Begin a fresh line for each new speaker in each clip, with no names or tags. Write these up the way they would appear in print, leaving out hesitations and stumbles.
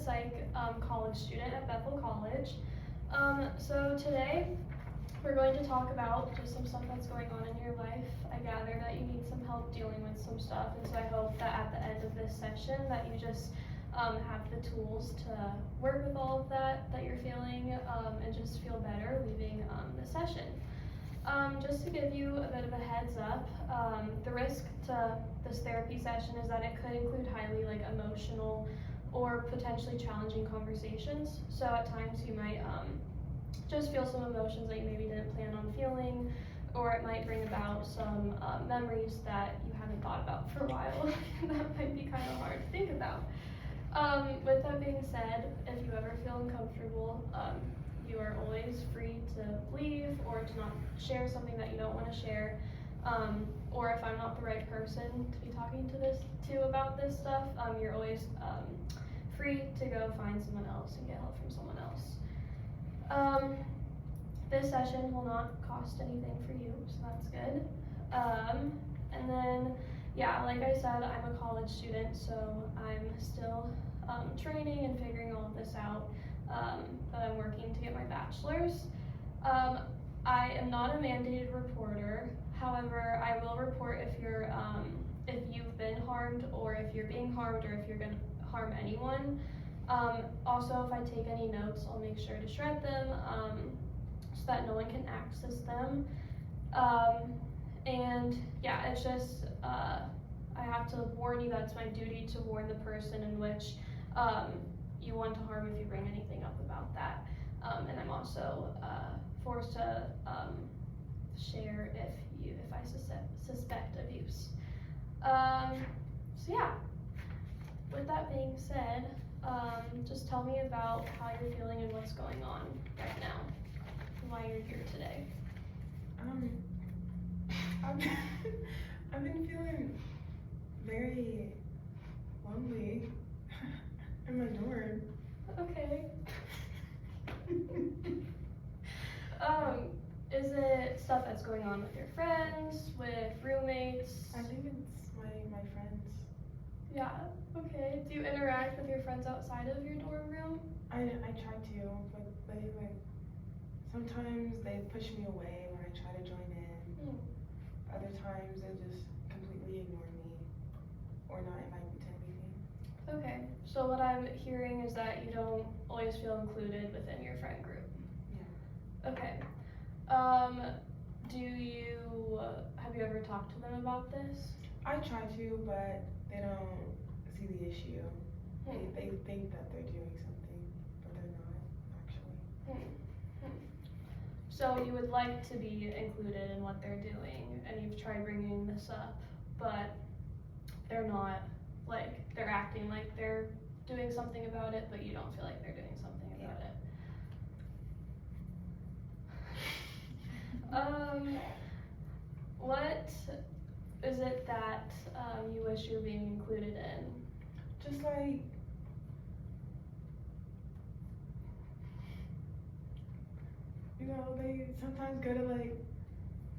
psych college student at Bethel College. So today we're going to talk about just some stuff that's going on in your life. I gather that you need some help dealing with some stuff, and so I hope that at the end of this session that you just have the tools to work with all of that you're feeling and just feel better leaving the session. Just to give you a bit of a heads up, the risk to this therapy session is that it could include highly emotional or potentially challenging conversations. So at times you might just feel some emotions that you maybe didn't plan on feeling, or it might bring about some memories that you haven't thought about for a while. That might be kind of hard to think about. With that being said, if you ever feel uncomfortable, you are always free to leave or to not share something that you don't want to share. Or if I'm not the right person to be talking to about this stuff, you're always free to go find someone else and get help from someone else. This session will not cost anything for you, so that's good. And then, yeah, like I said, I'm a college student, so I'm still training and figuring all of this out. But I'm working to get my bachelor's. I am not a mandated reporter. However, I will report if you've been harmed, or if you're being harmed, or if you're going to harm anyone. Also, if I take any notes, I'll make sure to shred them so that no one can access them. And yeah, it's just I have to warn you that it's my duty to warn the person in which you want to harm if you bring anything up about that. And I'm also forced to share if I suspect abuse. So yeah, with that being said, just tell me about how you're feeling and what's going on right now, and why you're here today.
I've been feeling very lonely in my dorm.
Okay. Is it stuff that's going on with your friends, with roommates?
I think it's my friends.
Yeah, okay. Do you interact with your friends outside of your dorm room?
I try to, but they sometimes they push me away when I try to join in. Other times they just completely ignore me or not invite me to anything.
Okay, so what I'm hearing is that you don't always feel included within your friend group.
Yeah.
Okay. Have you ever talked to them about this?
I try to, but they don't see the issue. They think that they're doing something, but they're not actually.
So you would like to be included in what they're doing, and you've tried bringing this up, but they're not, they're acting like they're doing something about it, but you don't feel like they're doing something about it. What is it that you wish you were being included in?
Just they sometimes go to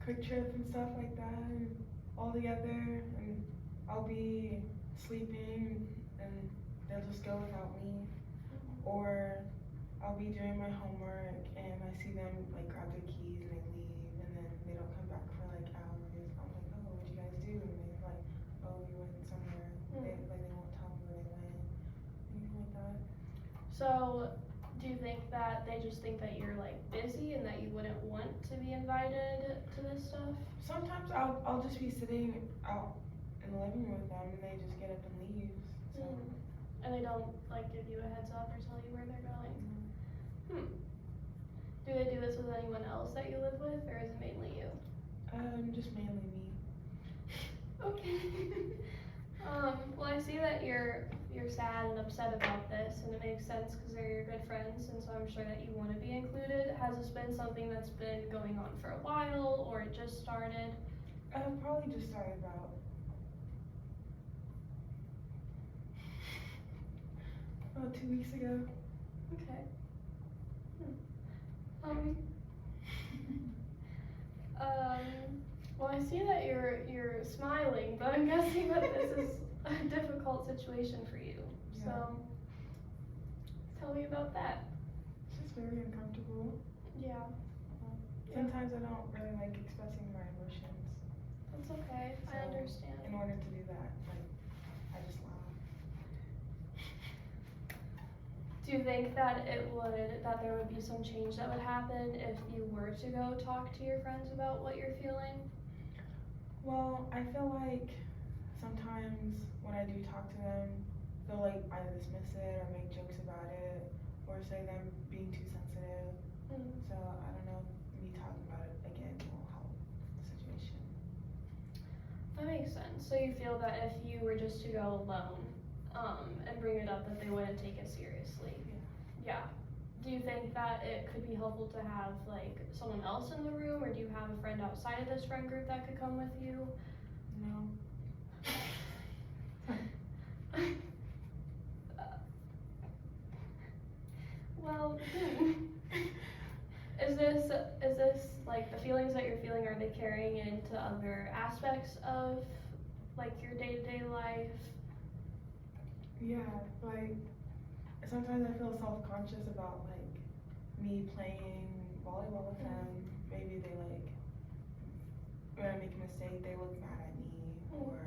quick trip and stuff like that, and all together, and I'll be sleeping and they'll just go without me. Or I'll be doing my homework and I see them grab their keys and they leave, and then they don't come back for hours. I'm like, oh, what'd you guys do? And they're like, oh, we went somewhere. They won't tell me where they went, anything like that.
So do you think that they just think that you're busy and that you wouldn't want to be invited to this stuff?
Sometimes I'll just be sitting out in the living room with them and they just get up and leave. So.
And they don't give you a heads up or tell you where they're going? Do they do this with anyone else that you live with, or is it mainly you?
Just mainly me.
Okay. Well, I see that you're sad and upset about this, and it makes sense because they're your good friends, and so I'm sure that you want to be included. Has this been something that's been going on for a while, or it just started?
Probably just started about 2 weeks ago.
Okay. Well, I see that you're smiling, but I'm guessing that this is a difficult situation for you.
Yeah.
So, Tell me about that.
It's just very uncomfortable.
Yeah.
Sometimes I don't really like expressing my emotions.
That's okay. I
So,
understand.
In order to do that, like, I just laugh.
Do you think that that there would be some change that would happen if you were to go talk to your friends about what you're feeling?
Well, I feel like sometimes when I do talk to them, they'll like either dismiss it or make jokes about it or say that I'm being too sensitive.
Mm.
So I don't know if me talking about it again will help the situation.
That makes sense. So you feel that if you were just to go alone, and bring it up, that they wouldn't take it seriously? Yeah. Do you think that it could be helpful to have like someone else in the room, or do you have a friend outside of this friend group that could come with you?
No.
Well, is this like the feelings that you're feeling, are they carrying into other aspects of like your day-to-day life?
Yeah, like sometimes I feel self-conscious about like me playing volleyball with them. Maybe they like, when I make a mistake, they look mad at me, or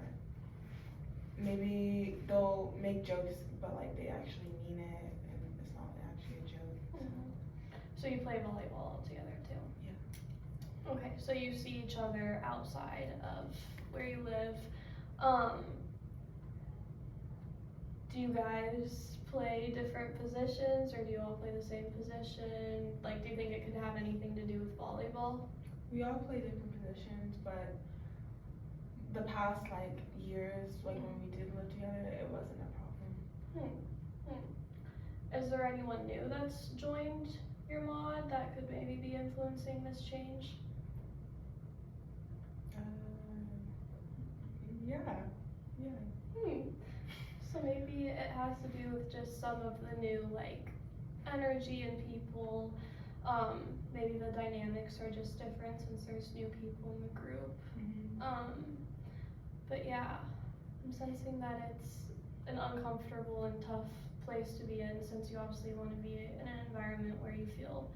maybe they'll make jokes, but like they actually mean it, and it's not actually a joke.
So you play volleyball together too?
Yeah.
Okay, so you see each other outside of where you live. Do you guys play different positions, or do you all play the same position? Like, do you think it could have anything to do with volleyball?
We all play different positions, but the past like years, like when we did live together, it wasn't a problem.
Is there anyone new that's joined your mod that could maybe be influencing this change?
Yeah.
So maybe it has to do with just some of the new like energy in people. Maybe the dynamics are just different since there's new people in the group. But yeah, I'm sensing that it's an uncomfortable and tough place to be in, since you obviously want to be in an environment where you feel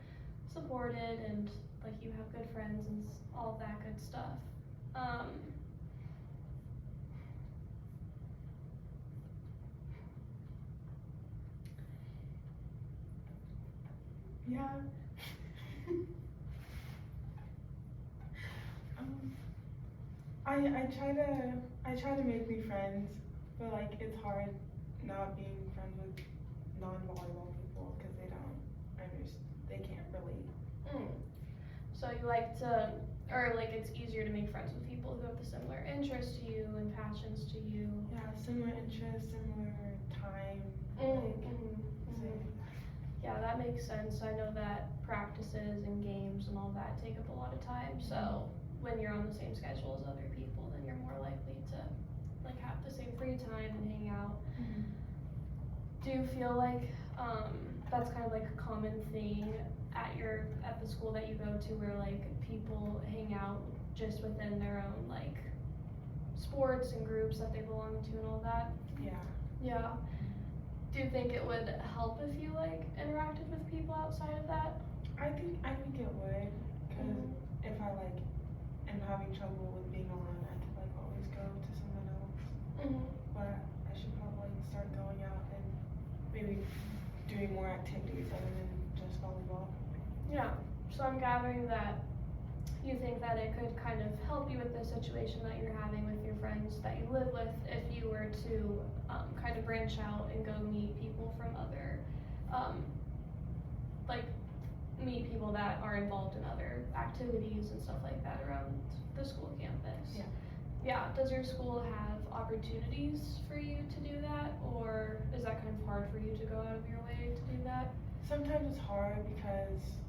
supported and like you have good friends and all of that good stuff.
Yeah. I try to make new friends, but like it's hard not being friends with non-volleyball people because they can't relate.
So you like to, or like it's easier to make friends with people who have the similar interests to you and passions to you.
Yeah, similar interests, similar time.
Yeah, that makes sense. I know that practices and games and all that take up a lot of time. So when you're on the same schedule as other people, then you're more likely to like have the same free time and hang out. Do you feel like that's kind of like a common thing at the school that you go to, where like people hang out just within their own like sports and groups that they belong to and all that?
Yeah.
Yeah. Do you think it would help if you like interacted with people outside of that?
I think it would, because if I like am having trouble with being alone, I could like always go to someone else. But I should probably start going out and maybe doing more activities other than just volleyball.
Yeah. So I'm gathering that you think that it could kind of help you with the situation that you're having with your friends that you live with if you were to kind of branch out and go meet people from other, like meet people that are involved in other activities and stuff like that around the school campus.
Yeah.
Yeah, does your school have opportunities for you to do that, or is that kind of hard for you to go out of your way to do that?
Sometimes it's hard because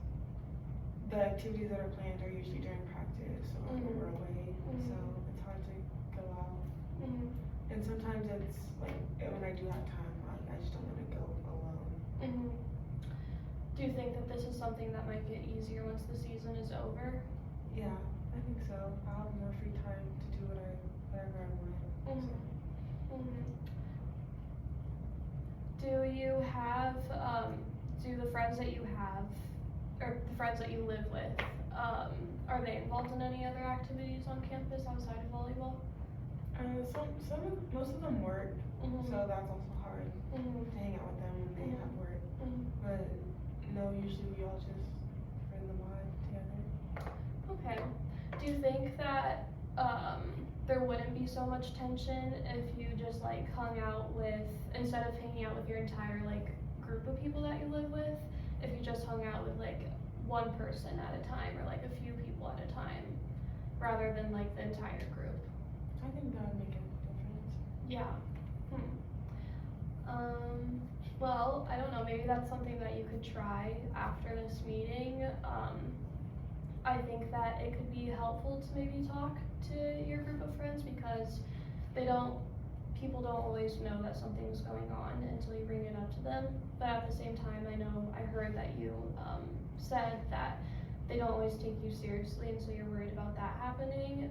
the activities that are planned are usually during practice or we're away, so it's hard to go out. And sometimes it's like when I do have time, I just don't want to go alone.
Do you think that this is something that might get easier once the season is over?
Yeah, I think so. I'll have more free time to do whatever I want.
Do do you have, do the friends that you have, or the friends that you live with, are they involved in any other activities on campus outside of volleyball?
Most of them work,
Mhm.
so that's also hard
Mhm.
to hang out with them when they
Mhm.
have work.
Mhm.
But no, usually we all just are in the mod together.
Okay. Do you think that there wouldn't be so much tension if you just like hung out with, instead of hanging out with your entire like group of people that you live with, if you just hung out with like one person at a time or like a few people at a time, rather than like the entire group?
I think that would make a difference.
Yeah. Well, I don't know, maybe that's something that you could try after this meeting. I think that it could be helpful to maybe talk to your group of friends because people don't always know that something's going on until you bring it up to them. But at the same time, I heard that you said that they don't always take you seriously, and so you're worried about that happening.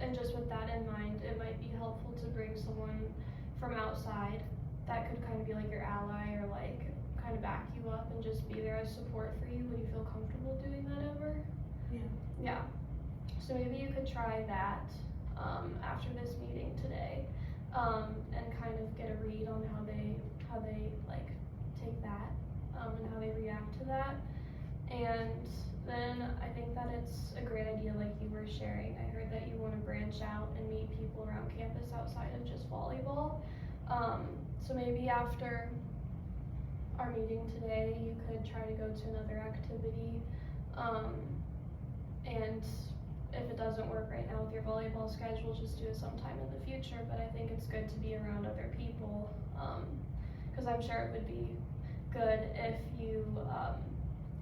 And just with that in mind, it might be helpful to bring someone from outside that could kind of be like your ally or like kind of back you up and just be there as support for you. Would you feel comfortable doing that ever?
Yeah.
Yeah. So maybe you could try that after this meeting today, and kind of get a read on how they like take that, and how they react to that. And then I think that it's a great idea, like you were sharing. I heard that you want to branch out and meet people around campus outside of just volleyball. So maybe after our meeting today, you could try to go to another activity. And if it doesn't work right now with your volleyball schedule, just do it sometime in the future. But I think it's good to be around other people, because I'm sure it would be good if you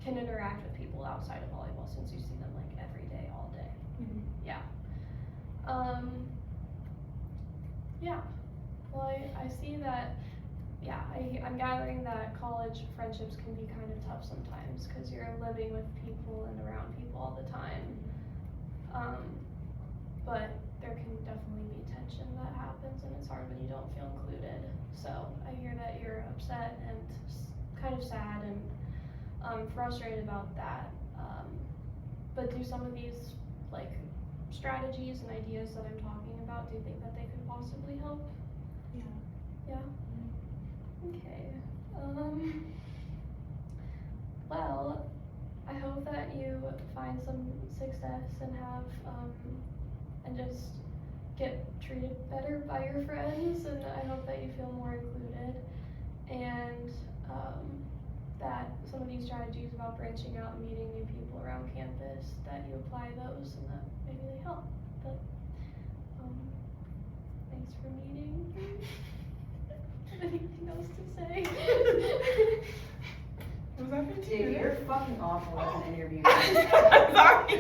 can interact with people outside of volleyball, since you see them like every day, all day.
Mm-hmm.
Yeah. Yeah. Well, I see that. Yeah, I'm gathering that college friendships can be kind of tough sometimes because you're living with people and around people all the time. But there can definitely be tension that happens, and it's hard when you don't feel included. So I hear that you're upset and kind of sad and frustrated about that. But do some of these like strategies and ideas that I'm talking about, do you think that they could possibly help?
Yeah.
Yeah? Okay. Well, I hope that you find some success and have, and just get treated better by your friends, and I hope that you feel more included, and, that some of these strategies about branching out and meeting new people around campus, that you apply those and that maybe they help. But, thanks for meeting. Anything else to say?
Was that 15
Dude,
minutes?
you're fucking awful as an interviewer.
Sorry.